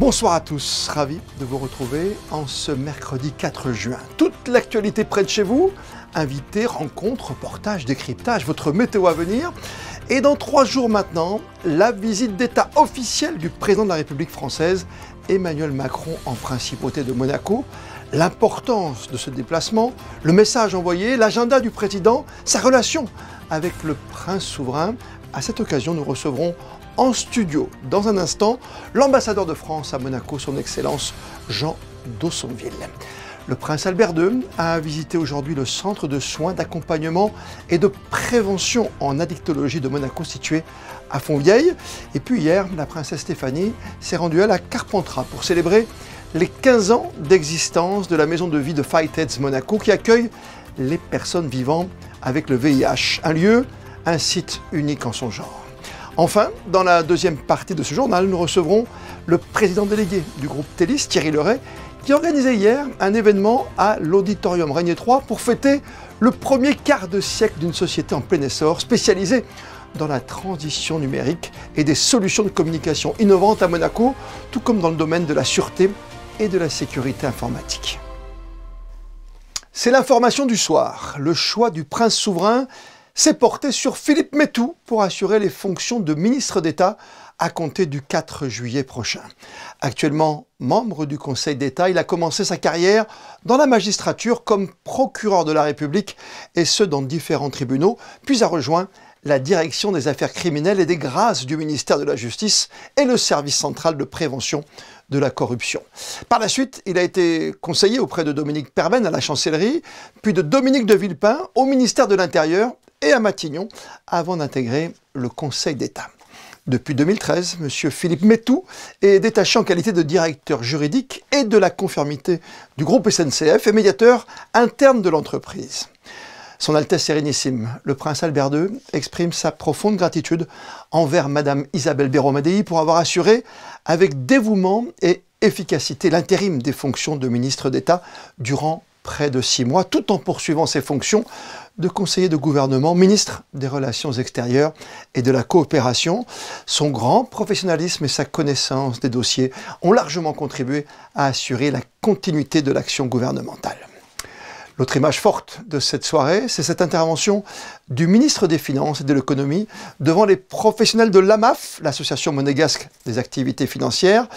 Bonsoir à tous, ravi de vous retrouver en ce mercredi 4 juin. Toute l'actualité près de chez vous, invités, rencontres, reportages, décryptages, votre météo à venir. Et dans 3 jours maintenant, la visite d'État officielle du président de la République française, Emmanuel Macron, en principauté de Monaco. L'importance de ce déplacement, le message envoyé, l'agenda du président, sa relation avec le prince souverain. À cette occasion, nous recevrons en studio, dans un instant, l'ambassadeur de France à Monaco, son Excellence Jean Dossonville. Le prince Albert II a visité aujourd'hui le centre de soins, d'accompagnement et de prévention en addictologie de Monaco, situé à Fontvieille. Et puis hier, la princesse Stéphanie s'est rendue à la Carpentras pour célébrer les 15 ans d'existence de la maison de vie de Fightheads Monaco, qui accueille les personnes vivant avec le VIH. Un lieu, un site unique en son genre. Enfin, dans la deuxième partie de ce journal, nous recevrons le président délégué du groupe Télis, Thierry Leray, qui organisait hier un événement à l'Auditorium Régnier 3 pour fêter le premier quart de siècle d'une société en plein essor, spécialisée dans la transition numérique et des solutions de communication innovantes à Monaco, tout comme dans le domaine de la sûreté et de la sécurité informatique. C'est l'information du soir. Le choix du prince souverain s'est porté sur Philippe Métou pour assurer les fonctions de ministre d'État à compter du 4 juillet prochain. Actuellement membre du Conseil d'État, il a commencé sa carrière dans la magistrature comme procureur de la République, et ce dans différents tribunaux, puis a rejoint la direction des affaires criminelles et des grâces du ministère de la Justice et le service central de prévention de la corruption. Par la suite, il a été conseiller auprès de Dominique Perben à la chancellerie, puis de Dominique de Villepin au ministère de l'Intérieur et à Matignon, avant d'intégrer le Conseil d'État. Depuis 2013, M. Philippe Métou est détaché en qualité de directeur juridique et de la conformité du groupe SNCF et médiateur interne de l'entreprise. Son Altesse Sérénissime, le prince Albert II, exprime sa profonde gratitude envers Madame Isabelle Béromadei pour avoir assuré avec dévouement et efficacité l'intérim des fonctions de ministre d'État durant près de 6 mois, tout en poursuivant ses fonctions de conseiller de gouvernement, ministre des Relations extérieures et de la coopération. Son grand professionnalisme et sa connaissance des dossiers ont largement contribué à assurer la continuité de l'action gouvernementale. L'autre image forte de cette soirée, c'est cette intervention du ministre des Finances et de l'Économie devant les professionnels de l'AMAF, l'Association monégasque des activités financières,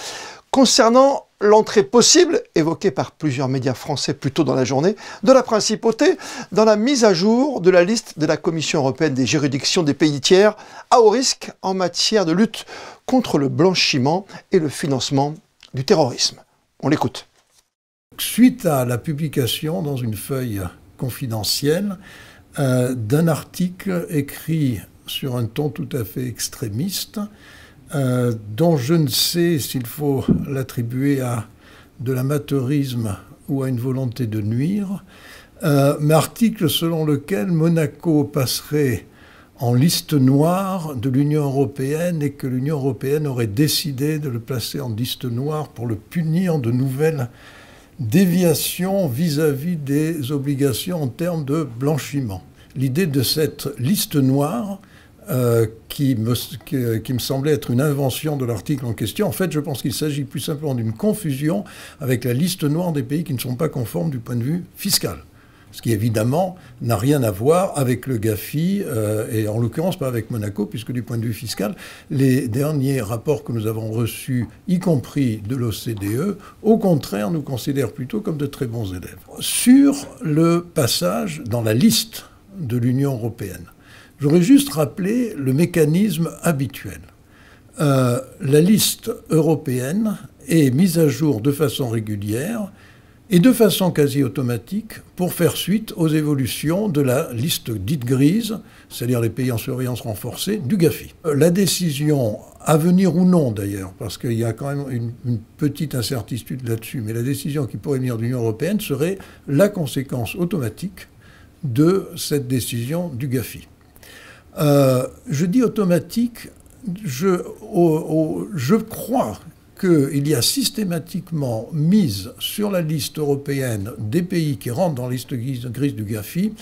concernant l'entrée possible, évoquée par plusieurs médias français plus tôt dans la journée, de la principauté dans la mise à jour de la liste de la Commission européenne des juridictions des pays tiers à haut risque en matière de lutte contre le blanchiment et le financement du terrorisme. On l'écoute. Suite à la publication dans une feuille confidentielle d'un article écrit sur un ton tout à fait extrémiste, dont je ne sais s'il faut l'attribuer à de l'amateurisme ou à une volonté de nuire, mais article selon lequel Monaco passerait en liste noire de l'Union européenne et que l'Union européenne aurait décidé de le placer en liste noire pour le punir de nouvelles déviations vis-à-vis des obligations en termes de blanchiment. L'idée de cette liste noire, qui me semblait être une invention de l'article en question. En fait, je pense qu'il s'agit plus simplement d'une confusion avec la liste noire des pays qui ne sont pas conformes du point de vue fiscal. Ce qui, évidemment, n'a rien à voir avec le GAFI, et en l'occurrence pas avec Monaco, puisque du point de vue fiscal, les derniers rapports que nous avons reçus, y compris de l'OCDE, au contraire, nous considèrent plutôt comme de très bons élèves. Sur le passage dans la liste de l'Union européenne, j'aurais juste rappelé le mécanisme habituel. La liste européenne est mise à jour de façon régulière et de façon quasi automatique pour faire suite aux évolutions de la liste dite grise, c'est-à-dire les pays en surveillance renforcée, du GAFI. La décision, à venir ou non d'ailleurs, parce qu'il y a quand même une petite incertitude là-dessus, mais la décision qui pourrait venir de l'Union européenne serait la conséquence automatique de cette décision du GAFI. Je dis automatique, je crois qu'il y a systématiquement mise sur la liste européenne des pays qui rentrent dans la liste grise du GAFI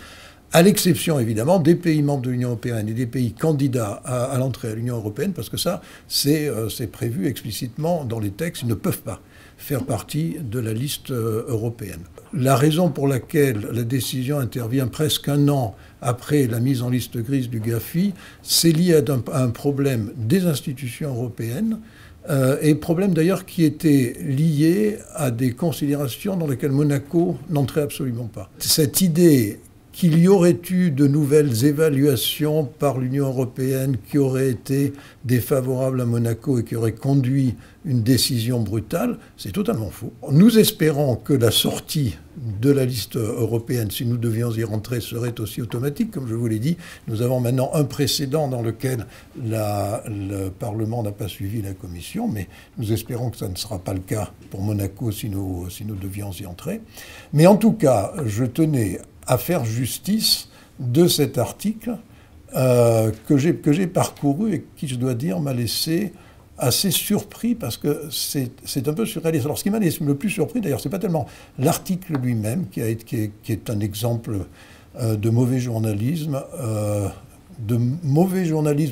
à l'exception évidemment des pays membres de l'Union européenne et des pays candidats à l'entrée à l'Union européenne, parce que ça, c'est prévu explicitement dans les textes, ils ne peuvent pas faire partie de la liste européenne. La raison pour laquelle la décision intervient presque un an après la mise en liste grise du GAFI, c'est lié à un problème des institutions européennes, et problème d'ailleurs qui était lié à des considérations dans lesquelles Monaco n'entrait absolument pas. Cette idée qu'il y aurait eu de nouvelles évaluations par l'Union européenne qui auraient été défavorables à Monaco et qui auraient conduit une décision brutale, c'est totalement faux. Nous espérons que la sortie de la liste européenne, si nous devions y rentrer, serait aussi automatique. Comme je vous l'ai dit, nous avons maintenant un précédent dans lequel le Parlement n'a pas suivi la Commission, mais nous espérons que ça ne sera pas le cas pour Monaco si nous devions y entrer. Mais en tout cas, je tenais à faire justice de cet article que j'ai parcouru et qui, je dois dire, m'a laissé assez surpris parce que c'est un peu surréaliste. Alors ce qui m'a laissé le plus surpris, d'ailleurs, c'est pas tellement l'article lui-même qui est un exemple de mauvais journalisme,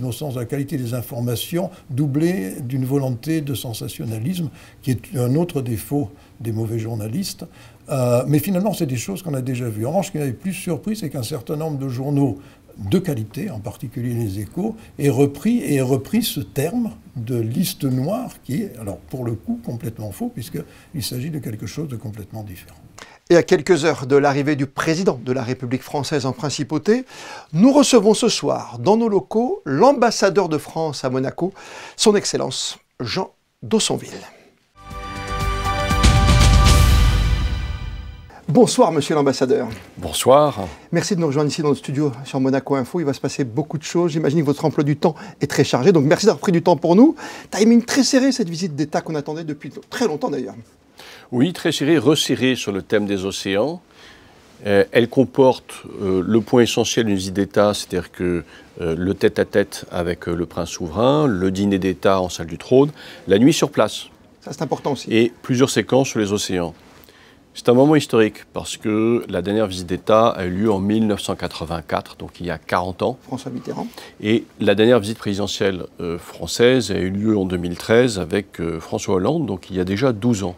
au sens de la qualité des informations, doublé d'une volonté de sensationnalisme, qui est un autre défaut des mauvais journalistes. Mais finalement, c'est des choses qu'on a déjà vues. En revanche, ce qui m'avait plus surpris, c'est qu'un certain nombre de journaux de qualité, en particulier les Échos, aient repris ce terme de liste noire qui est, alors pour le coup, complètement faux, puisqu'il s'agit de quelque chose de complètement différent. Et à quelques heures de l'arrivée du président de la République française en principauté, nous recevons ce soir dans nos locaux l'ambassadeur de France à Monaco, son Excellence Jean d'Aussonville. Bonsoir, monsieur l'ambassadeur. Bonsoir. Merci de nous rejoindre ici dans le studio sur Monaco Info. Il va se passer beaucoup de choses. J'imagine que votre emploi du temps est très chargé. Donc merci d'avoir pris du temps pour nous. Timing très serré, cette visite d'État qu'on attendait depuis très longtemps d'ailleurs. Oui, très serré, resserré sur le thème des océans. Elle comporte le point essentiel d'une visite d'État, c'est-à-dire que le tête-à-tête avec le prince souverain, le dîner d'État en salle du trône, la nuit sur place. Ça, c'est important aussi. Et plusieurs séquences sur les océans. C'est un moment historique parce que la dernière visite d'État a eu lieu en 1984, donc il y a 40 ans. François Mitterrand. Et la dernière visite présidentielle française a eu lieu en 2013 avec François Hollande, donc il y a déjà 12 ans.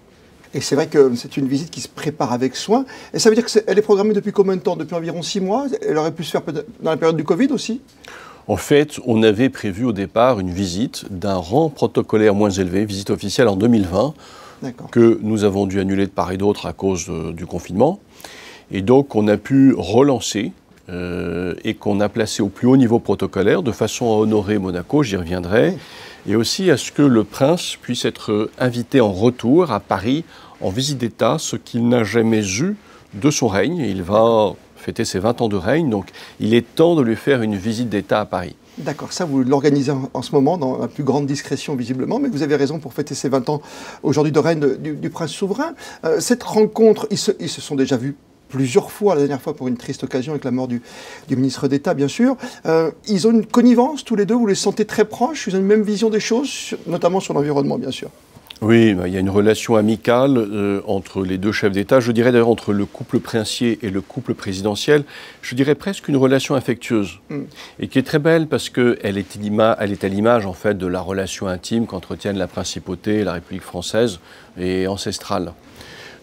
Et c'est vrai que c'est une visite qui se prépare avec soin. Et ça veut dire qu'elle est programmée depuis combien de temps? Depuis environ 6 mois? Elle aurait pu se faire peut-être dans la période du Covid aussi? En fait, on avait prévu au départ une visite d'un rang protocolaire moins élevé, visite officielle en 2020, que nous avons dû annuler de part et d'autre à cause du confinement. Et donc, on a pu relancer et qu'on a placé au plus haut niveau protocolaire de façon à honorer Monaco, j'y reviendrai, et aussi à ce que le prince puisse être invité en retour à Paris en visite d'État, ce qu'il n'a jamais eu de son règne. Il va fêter ses 20 ans de règne, donc il est temps de lui faire une visite d'État à Paris. D'accord, ça vous l'organisez en ce moment dans la plus grande discrétion visiblement, mais vous avez raison pour fêter ces 20 ans aujourd'hui de règne du prince souverain. Cette rencontre, ils se sont déjà vus plusieurs fois, la dernière fois pour une triste occasion avec la mort du ministre d'État bien sûr. Ils ont une connivence tous les deux, vous les sentez très proches, ils ont une même vision des choses, notamment sur l'environnement bien sûr. Oui, il y a une relation amicale entre les deux chefs d'État, je dirais d'ailleurs entre le couple princier et le couple présidentiel, je dirais presque une relation affectueuse, et qui est très belle parce qu'elle est à l'image en fait de la relation intime qu'entretiennent la principauté et la République française et ancestrale.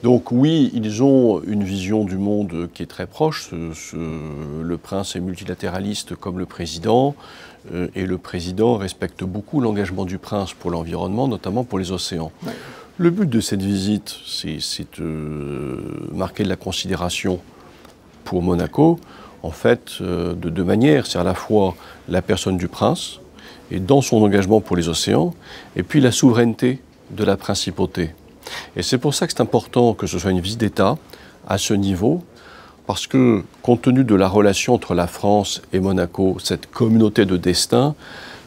Donc oui, ils ont une vision du monde qui est très proche, le prince est multilatéraliste comme le président, et le président respecte beaucoup l'engagement du prince pour l'environnement, notamment pour les océans. Ouais. Le but de cette visite, c'est de marquer de la considération pour Monaco, en fait, de deux manières. C'est à la fois la personne du prince, et dans son engagement pour les océans, et puis la souveraineté de la principauté. Et c'est pour ça que c'est important que ce soit une visite d'État à ce niveau, parce que, compte tenu de la relation entre la France et Monaco, cette communauté de destin,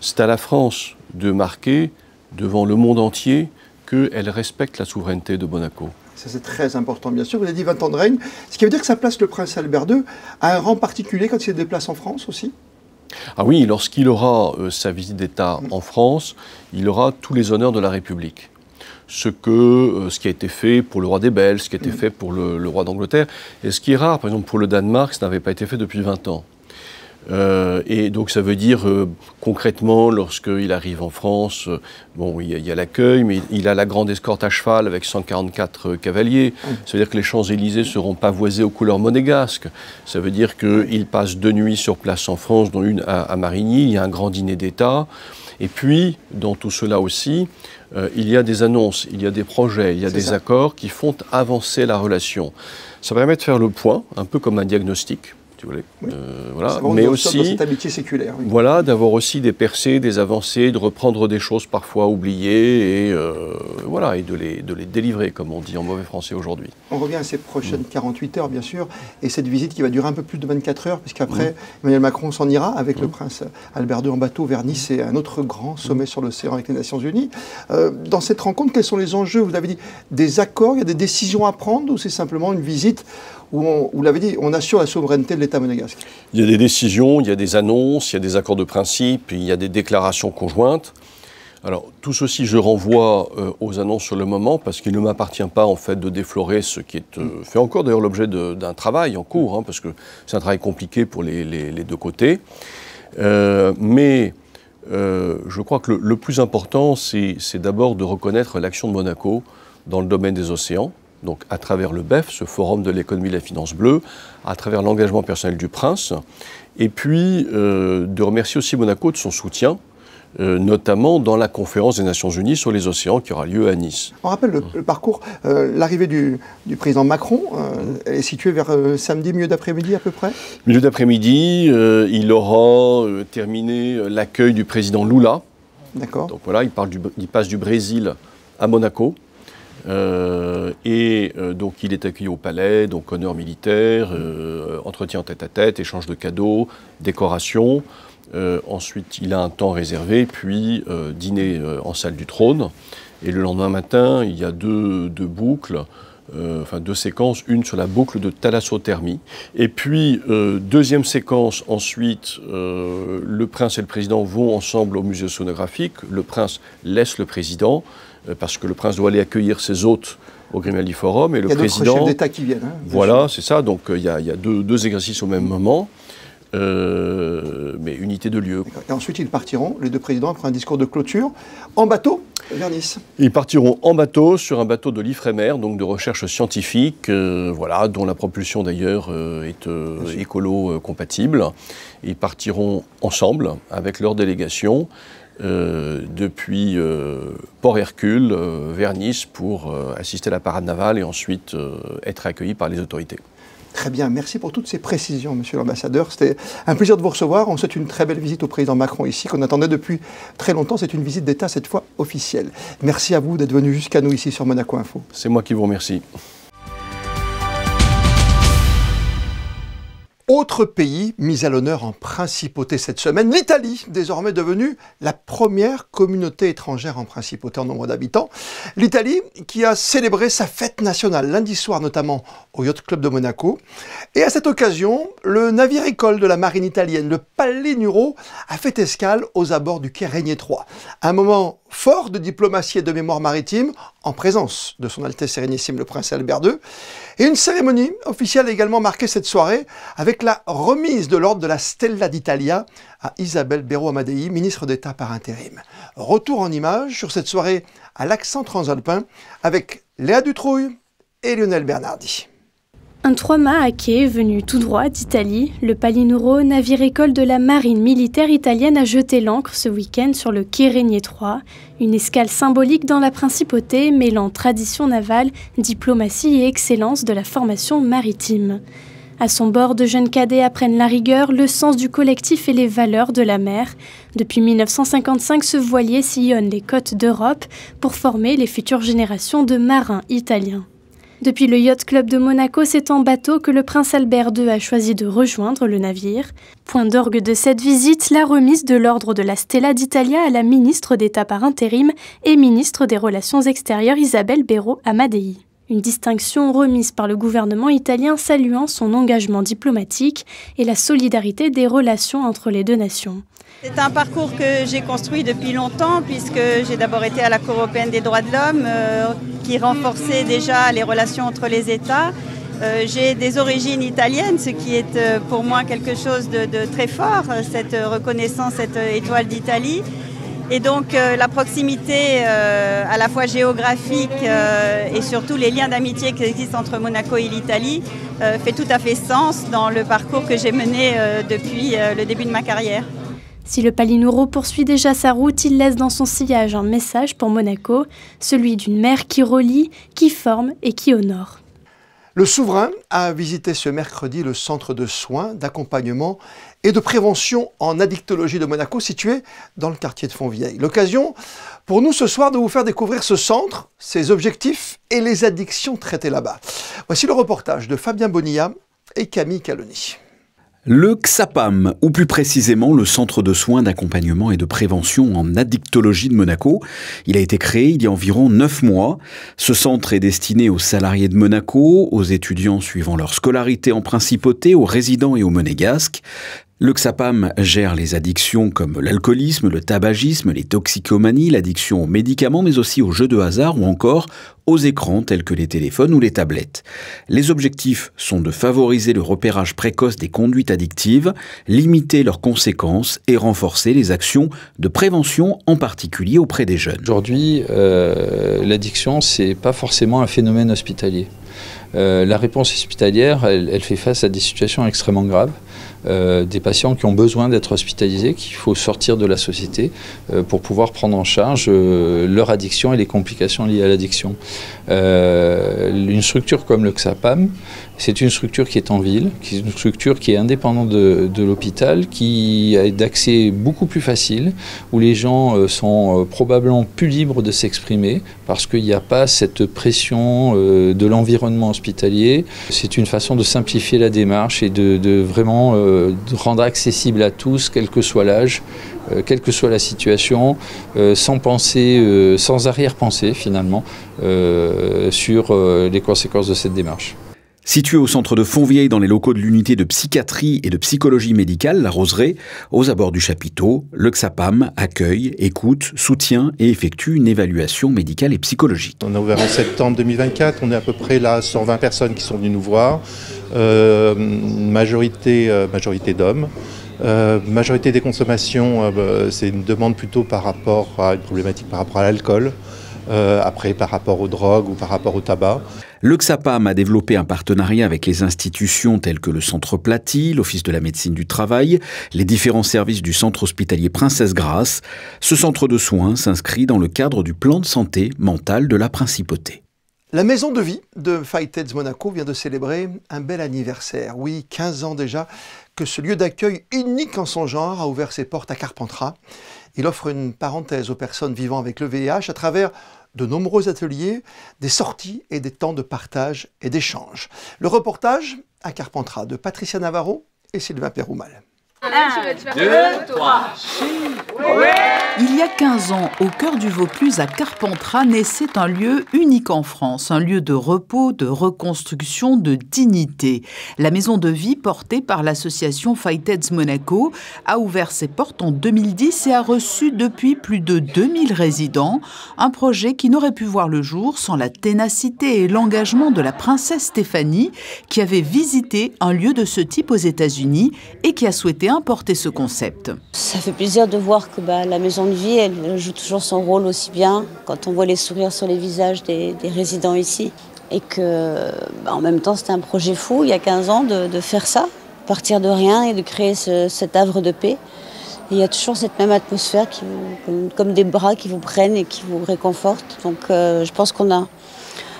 c'est à la France de marquer devant le monde entier qu'elle respecte la souveraineté de Monaco. Ça c'est très important bien sûr, vous avez dit 20 ans de règne, ce qui veut dire que ça place le prince Albert II à un rang particulier quand il se déplace en France aussi? Ah oui, lorsqu'il aura sa visite d'État en France, il aura tous les honneurs de la République. ce qui a été fait pour le roi des Belges, ce qui a été fait pour le roi d'Angleterre. Et ce qui est rare, par exemple pour le Danemark, ça n'avait pas été fait depuis 20 ans. Et donc ça veut dire concrètement, lorsqu'il arrive en France, bon, il y a l'accueil, mais il a la grande escorte à cheval avec 144 cavaliers. Ça veut dire que les Champs-Élysées ne seront pavoisés aux couleurs monégasques. Ça veut dire qu'il passe 2 nuits sur place en France, dont une à Marigny. Il y a un grand dîner d'État. Et puis, dans tout cela aussi, il y a des annonces, il y a des projets, il y a des accords qui font avancer la relation. Ça permet de faire le point, un peu comme un diagnostic. Oui. Voilà. Mais aussi, cette amitié séculaire. Oui. Voilà, d'avoir aussi des percées, des avancées, de reprendre des choses parfois oubliées et, voilà, et de les délivrer, comme on dit en mauvais français aujourd'hui. On revient à ces prochaines 48 heures, bien sûr, et cette visite qui va durer un peu plus de 24 heures, puisqu'après, Emmanuel Macron s'en ira avec le prince Albert II en bateau vers Nice et un autre grand sommet sur l'océan avec les Nations Unies. Dans cette rencontre, quels sont les enjeux? Vous avez dit des accords, il y a des décisions à prendre, ou c'est simplement une visite où, vous l'avez dit, on assure la souveraineté de l'État monégasque? Il y a des décisions, il y a des annonces, il y a des accords de principe, il y a des déclarations conjointes. Alors, tout ceci, je renvoie aux annonces sur le moment, parce qu'il ne m'appartient pas, en fait, de déflorer ce qui est fait encore, d'ailleurs, l'objet d'un travail en cours, hein, parce que c'est un travail compliqué pour les deux côtés. Mais je crois que le plus important, c'est d'abord de reconnaître l'action de Monaco dans le domaine des océans, donc à travers le BEF, ce forum de l'économie et de la finance bleue, à travers l'engagement personnel du prince, et puis de remercier aussi Monaco de son soutien, notamment dans la conférence des Nations Unies sur les océans qui aura lieu à Nice. On rappelle le parcours, l'arrivée du président Macron est située vers samedi, milieu d'après-midi à peu près? Milieu d'après-midi, il aura terminé l'accueil du président Lula. D'accord. Donc voilà, il passe du Brésil à Monaco. Donc il est accueilli au palais, donc honneur militaire, entretien tête-à-tête, échange de cadeaux, décoration. Ensuite, il a un temps réservé, puis dîner en salle du trône. Et le lendemain matin, il y a deux boucles, deux séquences, une sur la boucle de thalassothermie. Et puis, deuxième séquence, ensuite, le prince et le président vont ensemble au musée océanographique. Le prince laisse le président, parce que le prince doit aller accueillir ses hôtes au Grimaldi Forum. Et le président... Il y a d'autres chefs d'État qui viennent. Hein, voilà, c'est ça. Donc, il y a deux exercices au même moment. Mais unité de lieu. Et ensuite, ils partiront, les deux présidents, après un discours de clôture, en bateau vers Nice. Ils partiront en bateau, sur un bateau de l'Ifremer, donc de recherche scientifique, voilà, dont la propulsion d'ailleurs est écolo-compatible. Ils partiront ensemble, avec leur délégation, depuis Port Hercule vers Nice pour assister à la parade navale et ensuite être accueillis par les autorités. Très bien, merci pour toutes ces précisions, monsieur l'ambassadeur. C'était un plaisir de vous recevoir. On souhaite une très belle visite au président Macron ici, qu'on attendait depuis très longtemps. C'est une visite d'État, cette fois officielle. Merci à vous d'être venu jusqu'à nous ici sur Monaco Info. C'est moi qui vous remercie. Autre pays mis à l'honneur en principauté cette semaine, l'Italie, désormais devenue la première communauté étrangère en principauté en nombre d'habitants. L'Italie qui a célébré sa fête nationale lundi soir notamment au Yacht Club de Monaco. Et à cette occasion, le navire-école de la marine italienne, le Palinuro, a fait escale aux abords du quai Régnier III. Un moment fort de diplomatie et de mémoire maritime, en présence de son Altesse Sérénissime le Prince Albert II. Et une cérémonie officielle a également marqué cette soirée avec la remise de l'ordre de la Stella d'Italia à Isabelle Béraud Amadei, ministre d'État par intérim. Retour en images sur cette soirée à l'accent transalpin avec Léa Dutrouille et Lionel Bernardi. Un 3-mâts à quai venu tout droit d'Italie, le Palinuro, navire-école de la marine militaire italienne, a jeté l'ancre ce week-end sur le quai Régnier III, une escale symbolique dans la principauté mêlant tradition navale, diplomatie et excellence de la formation maritime. À son bord, de jeunes cadets apprennent la rigueur, le sens du collectif et les valeurs de la mer. Depuis 1955, ce voilier sillonne les côtes d'Europe pour former les futures générations de marins italiens. Depuis le Yacht Club de Monaco, c'est en bateau que le prince Albert II a choisi de rejoindre le navire. Point d'orgue de cette visite, la remise de l'ordre de la Stella d'Italia à la ministre d'État par intérim et ministre des Relations extérieures Isabelle Béraud Amadei. Une distinction remise par le gouvernement italien saluant son engagement diplomatique et la solidarité des relations entre les deux nations. C'est un parcours que j'ai construit depuis longtemps puisque j'ai d'abord été à la Cour européenne des droits de l'homme qui renforçait déjà les relations entre les États. J'ai des origines italiennes, ce qui est pour moi quelque chose de très fort, cette reconnaissance, cette étoile d'Italie. Et donc la proximité à la fois géographique et surtout les liens d'amitié qui existent entre Monaco et l'Italie fait tout à fait sens dans le parcours que j'ai mené depuis le début de ma carrière. Si le Palinuro poursuit déjà sa route, il laisse dans son sillage un message pour Monaco, celui d'une mer qui relie, qui forme et qui honore. Le souverain a visité ce mercredi le centre de soins, d'accompagnement et de prévention en addictologie de Monaco, situé dans le quartier de Fontvieille. L'occasion pour nous ce soir de vous faire découvrir ce centre, ses objectifs et les addictions traitées là-bas. Voici le reportage de Fabien Bonilla et Camille Caloni. Le XAPAM, ou plus précisément le Centre de soins d'accompagnement et de prévention en addictologie de Monaco. Il a été créé il y a environ 9 mois. Ce centre est destiné aux salariés de Monaco, aux étudiants suivant leur scolarité en principauté, aux résidents et aux monégasques. Le XAPAM gère les addictions comme l'alcoolisme, le tabagisme, les toxicomanies, l'addiction aux médicaments, mais aussi aux jeux de hasard ou encore aux écrans tels que les téléphones ou les tablettes. Les objectifs sont de favoriser le repérage précoce des conduites addictives, limiter leurs conséquences et renforcer les actions de prévention, en particulier auprès des jeunes. Aujourd'hui, l'addiction, c'est pas forcément un phénomène hospitalier. La réponse hospitalière, elle fait face à des situations extrêmement graves. Des patients qui ont besoin d'être hospitalisés, qu'il faut sortir de la société pour pouvoir prendre en charge leur addiction et les complications liées à l'addiction. Une structure comme le XAPAM, c'est une structure qui est en ville, qui est une structure qui est indépendante de l'hôpital, qui a d'accès beaucoup plus facile, où les gens sont probablement plus libres de s'exprimer parce qu'il n'y a pas cette pression de l'environnement hospitalier. C'est une façon de simplifier la démarche et de vraiment de rendre accessible à tous, quel que soit l'âge, quelle que soit la situation, sans penser, sans arrière-pensée finalement, sur les conséquences de cette démarche. Situé au centre de Fontvieille dans les locaux de l'unité de psychiatrie et de psychologie médicale, la Roseraie, aux abords du chapiteau, le XAPAM accueille, écoute, soutient et effectue une évaluation médicale et psychologique. On a ouvert en septembre 2024, on est à peu près là 120 personnes qui sont venues nous voir, majorité d'hommes. Majorité des consommations, c'est une demande plutôt par rapport à une problématique par rapport à l'alcool, après par rapport aux drogues ou par rapport au tabac. Le XAPAM a développé un partenariat avec les institutions telles que le Centre Platy, l'Office de la médecine du travail, les différents services du centre hospitalier Princesse Grasse. Ce centre de soins s'inscrit dans le cadre du plan de santé mentale de la Principauté. La maison de vie de Fightheads Monaco vient de célébrer un bel anniversaire. Oui, 15 ans déjà que ce lieu d'accueil unique en son genre a ouvert ses portes à Carpentras. Il offre une parenthèse aux personnes vivant avec le VIH à travers de nombreux ateliers, des sorties et des temps de partage et d'échange. Le reportage à Carpentras de Patricia Navarro et Sylvain Péroumal. 1, 2, 3. Il y a 15 ans, au cœur du Vaucluse, à Carpentras, naissait un lieu unique en France, un lieu de repos, de reconstruction, de dignité. La maison de vie, portée par l'association Fightheads Monaco, a ouvert ses portes en 2010 et a reçu depuis plus de 2000 résidents. Un projet qui n'aurait pu voir le jour sans la ténacité et l'engagement de la princesse Stéphanie, qui avait visité un lieu de ce type aux États-Unis et qui a souhaité importer ce concept. Ça fait plaisir de voir que la maison de vie, elle joue toujours son rôle aussi bien quand on voit les sourires sur les visages des résidents ici. Et que, en même temps, c'était un projet fou, il y a 15 ans, de faire ça, partir de rien et de créer cet havre de paix. Et il y a toujours cette même atmosphère, comme des bras qui vous prennent et qui vous réconfortent. Donc je pense qu'on a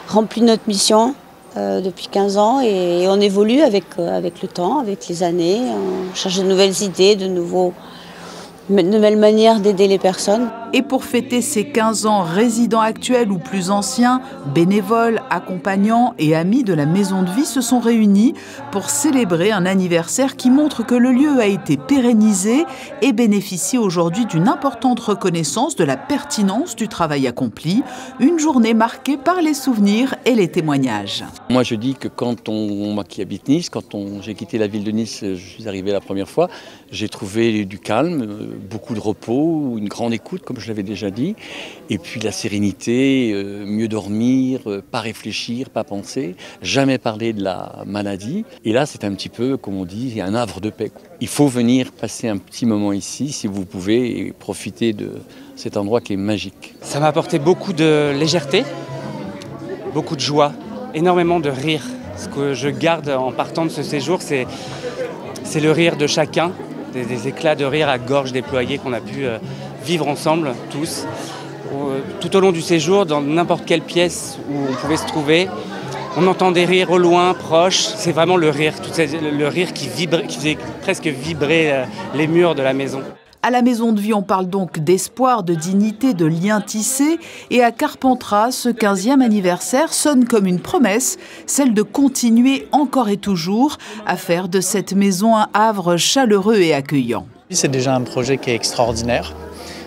rempli notre mission depuis 15 ans et on évolue avec le temps, avec les années. On cherche de nouvelles idées, de nouvelles manières d'aider les personnes. Et pour fêter ses 15 ans, résidents actuels ou plus anciens, bénévoles, accompagnants et amis de la Maison de Vie se sont réunis pour célébrer un anniversaire qui montre que le lieu a été pérennisé et bénéficie aujourd'hui d'une importante reconnaissance de la pertinence du travail accompli. Une journée marquée par les souvenirs et les témoignages. Moi je dis que moi qui habite Nice, j'ai quitté la ville de Nice, je suis arrivé la première fois, j'ai trouvé du calme, beaucoup de repos, une grande écoute comme je l'avais déjà dit, et puis la sérénité, mieux dormir, pas réfléchir, pas penser, jamais parler de la maladie. Et là c'est un petit peu, comme on dit, un havre de paix. Il faut venir passer un petit moment ici si vous pouvez et profiter de cet endroit qui est magique. Ça m'a apporté beaucoup de légèreté, beaucoup de joie, énormément de rire. Ce que je garde en partant de ce séjour, c'est le rire de chacun, des éclats de rire à gorge déployée qu'on a pu vivre ensemble, tous. Tout au long du séjour, dans n'importe quelle pièce où on pouvait se trouver, on entend des rires au loin, proches. C'est vraiment le rire, le rire qui faisait presque vibrer les murs de la maison. À la Maison de Vie, on parle donc d'espoir, de dignité, de liens tissés. Et à Carpentras, ce 15e anniversaire sonne comme une promesse, celle de continuer encore et toujours à faire de cette maison un havre chaleureux et accueillant. C'est déjà un projet qui est extraordinaire.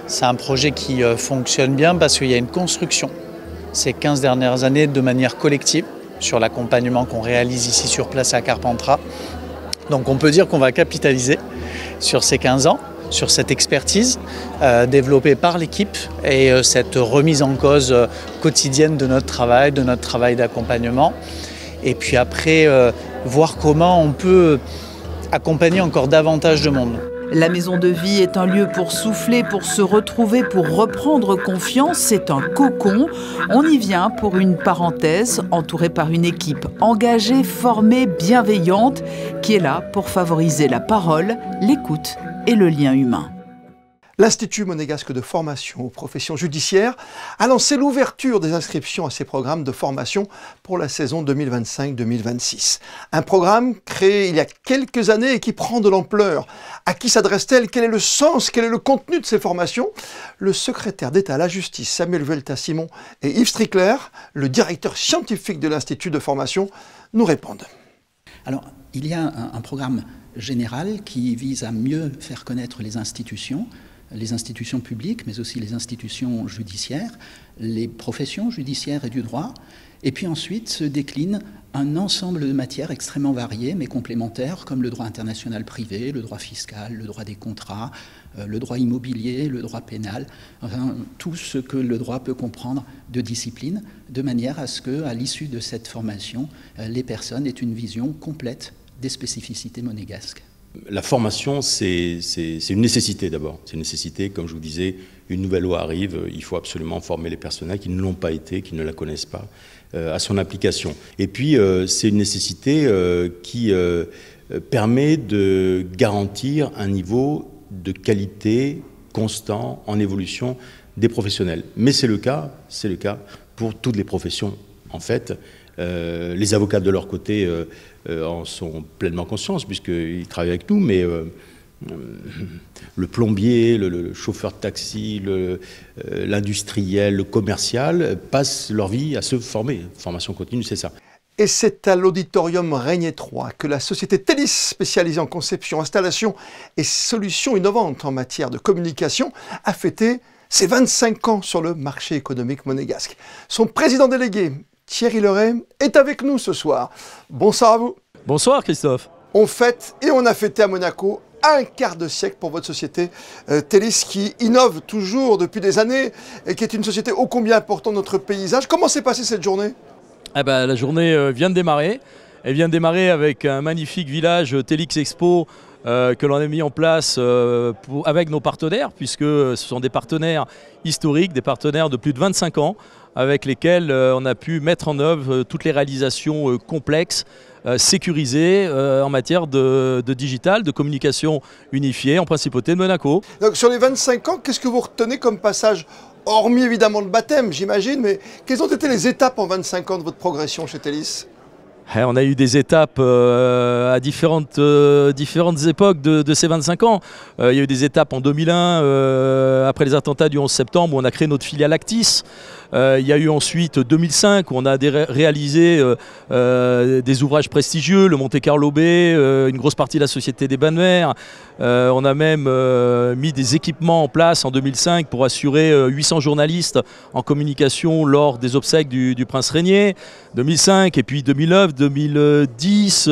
C'est un projet qui fonctionne bien parce qu'il y a une construction ces 15 dernières années de manière collective sur l'accompagnement qu'on réalise ici sur place à Carpentras. Donc on peut dire qu'on va capitaliser sur ces 15 ans. Sur cette expertise développée par l'équipe et cette remise en cause quotidienne de notre travail d'accompagnement. Et puis après, voir comment on peut accompagner encore davantage de monde. La Maison de Vie est un lieu pour souffler, pour se retrouver, pour reprendre confiance. C'est un cocon. On y vient pour une parenthèse, entourée par une équipe engagée, formée, bienveillante, qui est là pour favoriser la parole, l'écoute et le lien humain. L'Institut monégasque de formation aux professions judiciaires a lancé l'ouverture des inscriptions à ces programmes de formation pour la saison 2025-2026. Un programme créé il y a quelques années et qui prend de l'ampleur. À qui s'adresse-t-elle? Quel est le sens? Quel est le contenu de ces formations? Le secrétaire d'État à la Justice, Samuel Vuelta-Simon, et Yves Strickler, le directeur scientifique de l'Institut de formation, nous répondent. Alors, il y a un programme général qui vise à mieux faire connaître les institutions publiques, mais aussi les institutions judiciaires, les professions judiciaires et du droit. Et puis ensuite se décline un ensemble de matières extrêmement variées, mais complémentaires, comme le droit international privé, le droit fiscal, le droit des contrats, le droit immobilier, le droit pénal, enfin, tout ce que le droit peut comprendre de discipline, de manière à ce qu'à l'issue de cette formation, les personnes aient une vision complète des spécificités monégasques. La formation, c'est une nécessité d'abord. C'est une nécessité, comme je vous disais, une nouvelle loi arrive, il faut absolument former les personnels qui ne l'ont pas été, qui ne la connaissent pas, à son application. Et puis, c'est une nécessité qui permet de garantir un niveau de qualité constant, en évolution, des professionnels. Mais c'est le cas pour toutes les professions, en fait. Les avocats, de leur côté, en sont pleinement conscients, puisqu'ils travaillent avec nous, mais le plombier, le chauffeur de taxi, l'industriel, le commercial, passent leur vie à se former. Formation continue, c'est ça. Et c'est à l'auditorium Régnier 3 que la société Télis, spécialisée en conception, installation et solutions innovantes en matière de communication, a fêté ses 25 ans sur le marché économique monégasque. Son président délégué, Thierry Leray, est avec nous ce soir. Bonsoir à vous. Bonsoir Christophe. On fête et on a fêté à Monaco un quart de siècle pour votre société Télis qui innove toujours depuis des années et qui est une société ô combien importante dans notre paysage. Comment s'est passée cette journée? La journée vient de démarrer. Elle vient de démarrer avec un magnifique village Télix Expo que l'on a mis en place avec nos partenaires, puisque ce sont des partenaires historiques, des partenaires de plus de 25 ans, avec lesquels on a pu mettre en œuvre toutes les réalisations complexes, sécurisées en matière de digital, de communication unifiée en principauté de Monaco. Donc sur les 25 ans, qu'est-ce que vous retenez comme passage, hormis évidemment le baptême, j'imagine, mais quelles ont été les étapes en 25 ans de votre progression chez Télis? On a eu des étapes à différentes époques de ces 25 ans. Il y a eu des étapes en 2001, après les attentats du 11 septembre, où on a créé notre filiale Actis. Il y a eu ensuite 2005, où on a réalisé des ouvrages prestigieux, le Monte Carlo Bay, une grosse partie de la Société des Bains de Mer. On a même mis des équipements en place en 2005 pour assurer 800 journalistes en communication lors des obsèques du prince Régnier. 2005 et puis 2009, 2010.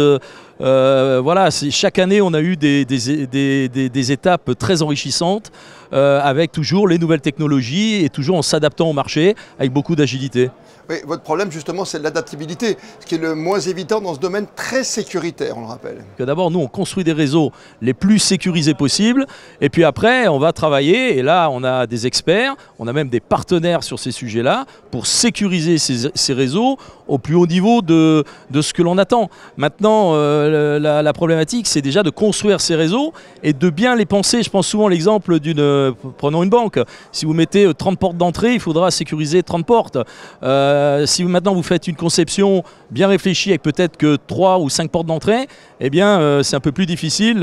Voilà, chaque année on a eu des étapes très enrichissantes avec toujours les nouvelles technologies et toujours en s'adaptant au marché avec beaucoup d'agilité. Oui, votre problème justement c'est l'adaptabilité, ce qui est le moins évident dans ce domaine très sécuritaire, on le rappelle. D'abord nous on construit des réseaux les plus sécurisés possibles et puis après on va travailler et là on a des experts, on a même des partenaires sur ces sujets-là pour sécuriser ces réseaux au plus haut niveau de ce que l'on attend. Maintenant la problématique c'est déjà de construire ces réseaux et de bien les penser. Je pense souvent à l'exemple prenons une banque, si vous mettez 30 portes d'entrée, il faudra sécuriser 30 portes. Si maintenant vous faites une conception bien réfléchie avec peut-être que 3 ou 5 portes d'entrée, eh bien c'est un peu plus difficile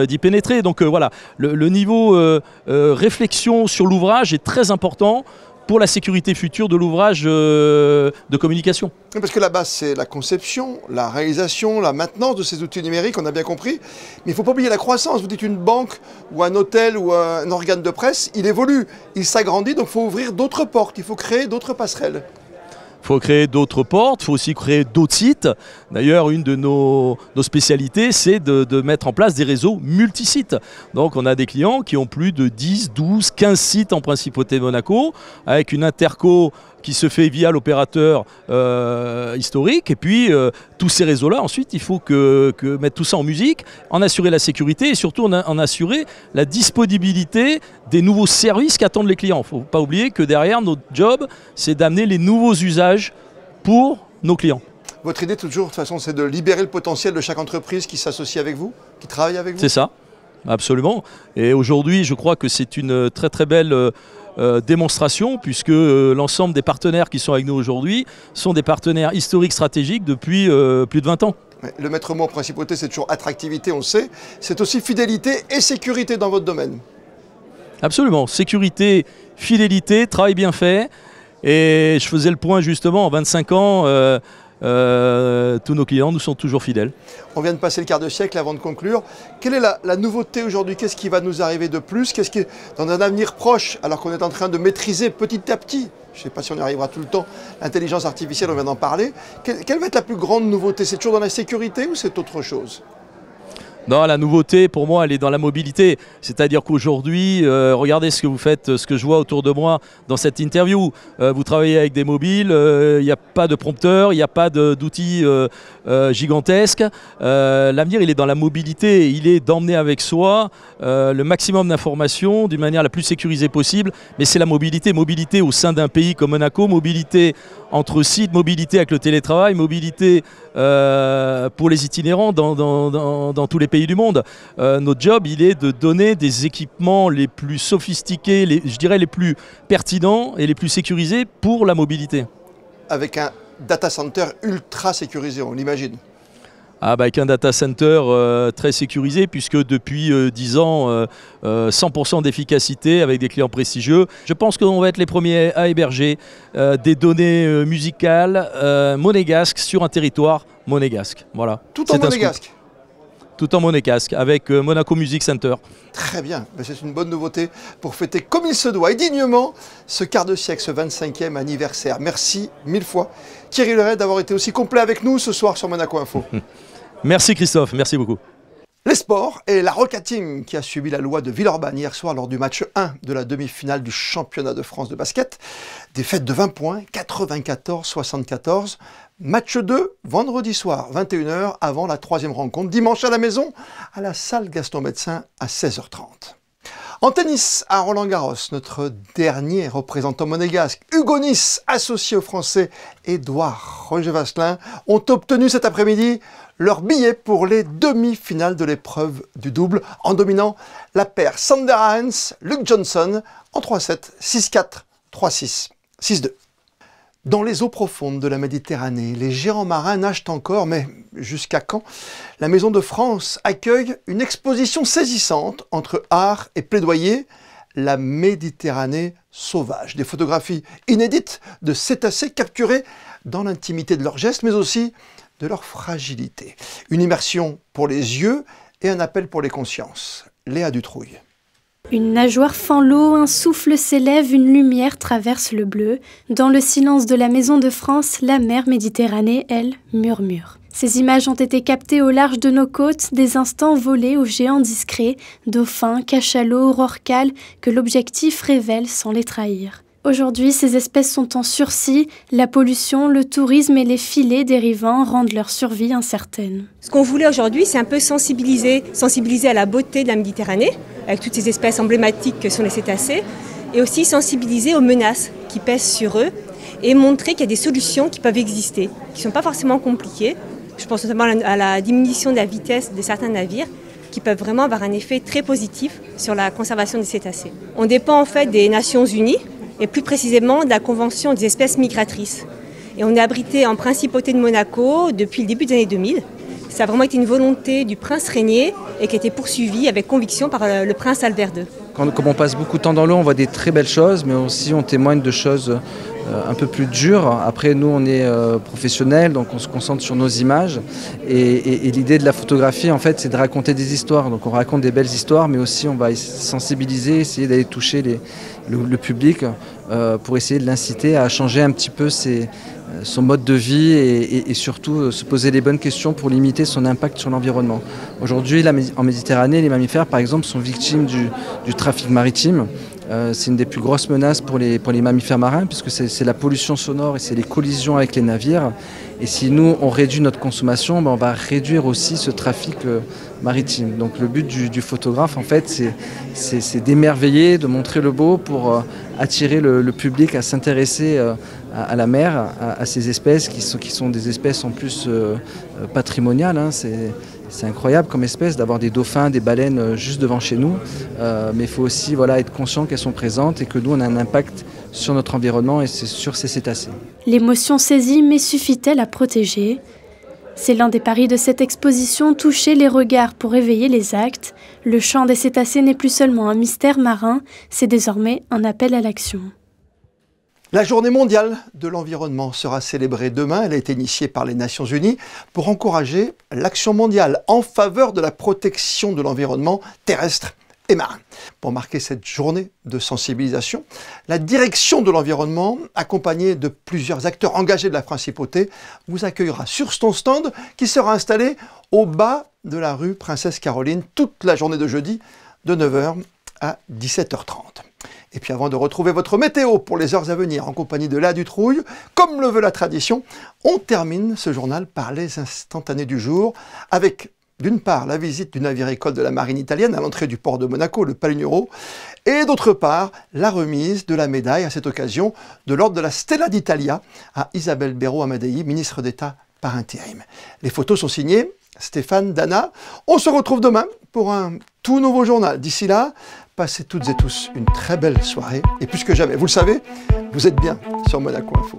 d'y pénétrer. Donc voilà, le niveau réflexion sur l'ouvrage est très important pour la sécurité future de l'ouvrage de communication. Parce que la base, c'est la conception, la réalisation, la maintenance de ces outils numériques, on a bien compris. Mais il ne faut pas oublier la croissance. Vous dites une banque ou un hôtel ou un organe de presse, il évolue, il s'agrandit, donc il faut ouvrir d'autres portes, il faut créer d'autres passerelles. Il faut créer d'autres portes, il faut aussi créer d'autres sites. D'ailleurs, une de nos spécialités, c'est de mettre en place des réseaux multisites. Donc on a des clients qui ont plus de 10, 12, 15 sites en Principauté de Monaco, avec une interco qui se fait via l'opérateur historique. Et puis, tous ces réseaux-là, ensuite, il faut mettre tout ça en musique, en assurer la sécurité et surtout en assurer la disponibilité des nouveaux services qu'attendent les clients. Il ne faut pas oublier que derrière, notre job, c'est d'amener les nouveaux usages pour nos clients. Votre idée, toujours, de toute façon, c'est de libérer le potentiel de chaque entreprise qui s'associe avec vous, qui travaille avec vous? C'est ça, absolument. Et aujourd'hui, je crois que c'est une très très belle démonstration, puisque l'ensemble des partenaires qui sont avec nous aujourd'hui sont des partenaires historiques stratégiques depuis plus de 20 ans. Le maître mot en Principauté, c'est toujours attractivité, on le sait. C'est aussi fidélité et sécurité dans votre domaine. Absolument. Sécurité, fidélité, travail bien fait. Et je faisais le point justement, en 25 ans, tous nos clients nous sont toujours fidèles. On vient de passer le quart de siècle avant de conclure. Quelle est la nouveauté aujourd'hui? Qu'est-ce qui va nous arriver de plus? Qu'est-ce qui est dans un avenir proche, alors qu'on est en train de maîtriser petit à petit, je ne sais pas si on y arrivera tout le temps, l'intelligence artificielle, on vient d'en parler. Quelle va être la plus grande nouveauté? C'est toujours dans la sécurité ou c'est autre chose? Non, la nouveauté, pour moi, elle est dans la mobilité. C'est-à-dire qu'aujourd'hui, regardez ce que vous faites, ce que je vois autour de moi dans cette interview. Vous travaillez avec des mobiles, il n'y a pas de prompteur, il n'y a pas d'outils gigantesques. L'avenir, il est dans la mobilité. Il est d'emmener avec soi le maximum d'informations d'une manière la plus sécurisée possible. Mais c'est la mobilité. Mobilité au sein d'un pays comme Monaco, mobilité entre sites, mobilité avec le télétravail, mobilité pour les itinérants dans tous les pays du monde. Notre job, il est de donner des équipements les plus sophistiqués, je dirais les plus pertinents et les plus sécurisés pour la mobilité. Avec un data center ultra sécurisé, on l'imagine. Avec un data center très sécurisé, puisque depuis 10 ans, 100% d'efficacité avec des clients prestigieux. Je pense qu'on va être les premiers à héberger des données musicales monégasques sur un territoire monégasque. Voilà. Tout en monégasque? Tout en monégasque, avec Monaco Music Center. Très bien, c'est une bonne nouveauté pour fêter comme il se doit et dignement ce quart de siècle, ce 25e anniversaire. Merci 1000 fois Thierry Leray d'avoir été aussi complet avec nous ce soir sur Monaco Info. Merci Christophe, merci beaucoup. Les sports et la Roca Team qui a subi la loi de Villeurbanne hier soir lors du match 1 de la demi-finale du championnat de France de basket. Défaite de 20 points, 94-74. Match 2, vendredi soir, 21h, avant la troisième rencontre. Dimanche à la maison, à la salle Gaston Médecin à 16h30. En tennis, à Roland-Garros, notre dernier représentant monégasque, Hugo Nice, associé au Français Édouard Roger Vasselin, ont obtenu cet après-midi leur billet pour les demi-finales de l'épreuve du double, en dominant la paire Sander Aarons, Luke Johnson, en 3-7, 6-4, 3-6, 6-2. Dans les eaux profondes de la Méditerranée, les géants marins nagent encore, mais jusqu'à quand? La Maison de France accueille une exposition saisissante entre art et plaidoyer, la Méditerranée sauvage. Des photographies inédites de cétacés capturés dans l'intimité de leurs gestes, mais aussi de leur fragilité. Une immersion pour les yeux et un appel pour les consciences. Léa Dutrouille. Une nageoire fend l'eau, un souffle s'élève, une lumière traverse le bleu. Dans le silence de la Maison de France, la mer Méditerranée, elle, murmure. Ces images ont été captées au large de nos côtes, des instants volés aux géants discrets, dauphins, cachalots, rorquals, que l'objectif révèle sans les trahir. Aujourd'hui, ces espèces sont en sursis, la pollution, le tourisme et les filets dérivants rendent leur survie incertaine. Ce qu'on voulait aujourd'hui, c'est un peu sensibiliser à la beauté de la Méditerranée, avec toutes ces espèces emblématiques que sont les cétacés, et aussi sensibiliser aux menaces qui pèsent sur eux, et montrer qu'il y a des solutions qui peuvent exister, qui ne sont pas forcément compliquées. Je pense notamment à la diminution de la vitesse de certains navires, qui peuvent vraiment avoir un effet très positif sur la conservation des cétacés. On dépend en fait des Nations Unies, et plus précisément de la Convention des espèces migratrices. Et on est abrité en Principauté de Monaco depuis le début des années 2000. Ça a vraiment été une volonté du prince régnier et qui a été poursuivie avec conviction par le prince Albert II. Comme on passe beaucoup de temps dans l'eau, on voit des très belles choses, mais aussi on témoigne de choses un peu plus dures. Après, nous, on est professionnels, donc on se concentre sur nos images. Et l'idée de la photographie, en fait, c'est de raconter des histoires. Donc on raconte des belles histoires, mais aussi on va sensibiliser, essayer d'aller toucher le public pour essayer de l'inciter à changer un petit peu son mode de vie et surtout se poser les bonnes questions pour limiter son impact sur l'environnement. Aujourd'hui, en Méditerranée, les mammifères, par exemple, sont victimes du trafic maritime. C'est une des plus grosses menaces pour les mammifères marins, puisque c'est la pollution sonore et c'est les collisions avec les navires. Et si nous, on réduit notre consommation, on va réduire aussi ce trafic maritime. Donc le but du photographe, en fait, c'est d'émerveiller, de montrer le beau pour attirer le public à s'intéresser à la mer, à ces espèces qui sont des espèces en plus patrimoniales. Hein. C'est incroyable comme espèce d'avoir des dauphins, des baleines juste devant chez nous. Mais il faut aussi être conscient qu'elles sont présentes et que nous, on a un impact sur notre environnement et sur ces cétacés. L'émotion saisit, mais suffit-elle à protéger? C'est l'un des paris de cette exposition, toucher les regards pour éveiller les actes. Le chant des cétacés n'est plus seulement un mystère marin, c'est désormais un appel à l'action. La journée mondiale de l'environnement sera célébrée demain. Elle a été initiée par les Nations Unies pour encourager l'action mondiale en faveur de la protection de l'environnement terrestre et marin. Pour marquer cette journée de sensibilisation, la direction de l'environnement, accompagnée de plusieurs acteurs engagés de la Principauté, vous accueillera sur son stand qui sera installé au bas de la rue Princesse Caroline toute la journée de jeudi de 9 h à 17 h 30. Et puis avant de retrouver votre météo pour les heures à venir en compagnie de Léa Dutrouille, comme le veut la tradition, on termine ce journal par les instantanés du jour avec d'une part la visite du navire-école de la marine italienne à l'entrée du port de Monaco, le Palinuro, et d'autre part la remise de la médaille à cette occasion de l'ordre de la Stella d'Italia à Isabelle Béraud Amadei, ministre d'État par intérim. Les photos sont signées Stéphane Dana. On se retrouve demain pour un tout nouveau journal. D'ici là, passez toutes et tous une très belle soirée. Et plus que jamais, vous le savez, vous êtes bien sur Monaco Info.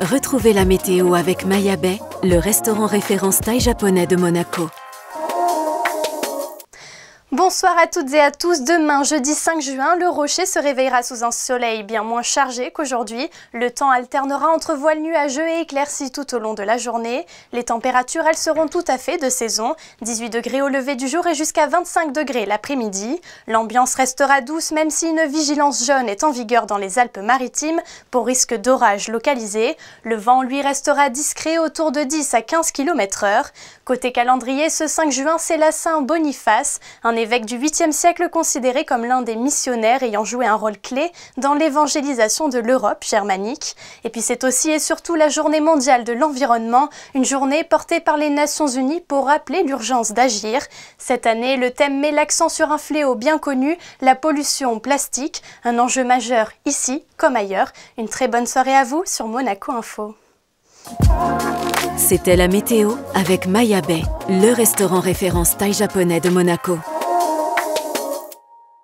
Retrouvez la météo avec Maya Bay, le restaurant référence thaï japonais de Monaco. Bon, Bonsoir à toutes et à tous. Demain, jeudi 5 juin, le Rocher se réveillera sous un soleil bien moins chargé qu'aujourd'hui. Le temps alternera entre voiles nuageux et éclaircies tout au long de la journée. Les températures, elles seront tout à fait de saison. 18 degrés au lever du jour et jusqu'à 25 degrés l'après-midi. L'ambiance restera douce même si une vigilance jaune est en vigueur dans les Alpes-Maritimes pour risque d'orage localisé. Le vent, lui, restera discret autour de 10 à 15 km/h. Côté calendrier, ce 5 juin, c'est la Saint-Boniface, un évêque du 8e siècle considéré comme l'un des missionnaires ayant joué un rôle clé dans l'évangélisation de l'Europe germanique. Et puis c'est aussi et surtout la journée mondiale de l'environnement, une journée portée par les Nations Unies pour rappeler l'urgence d'agir. Cette année, le thème met l'accent sur un fléau bien connu, la pollution plastique, un enjeu majeur ici comme ailleurs. Une très bonne soirée à vous sur Monaco Info. C'était la météo avec Maya Bay, le restaurant référence thaï japonais de Monaco.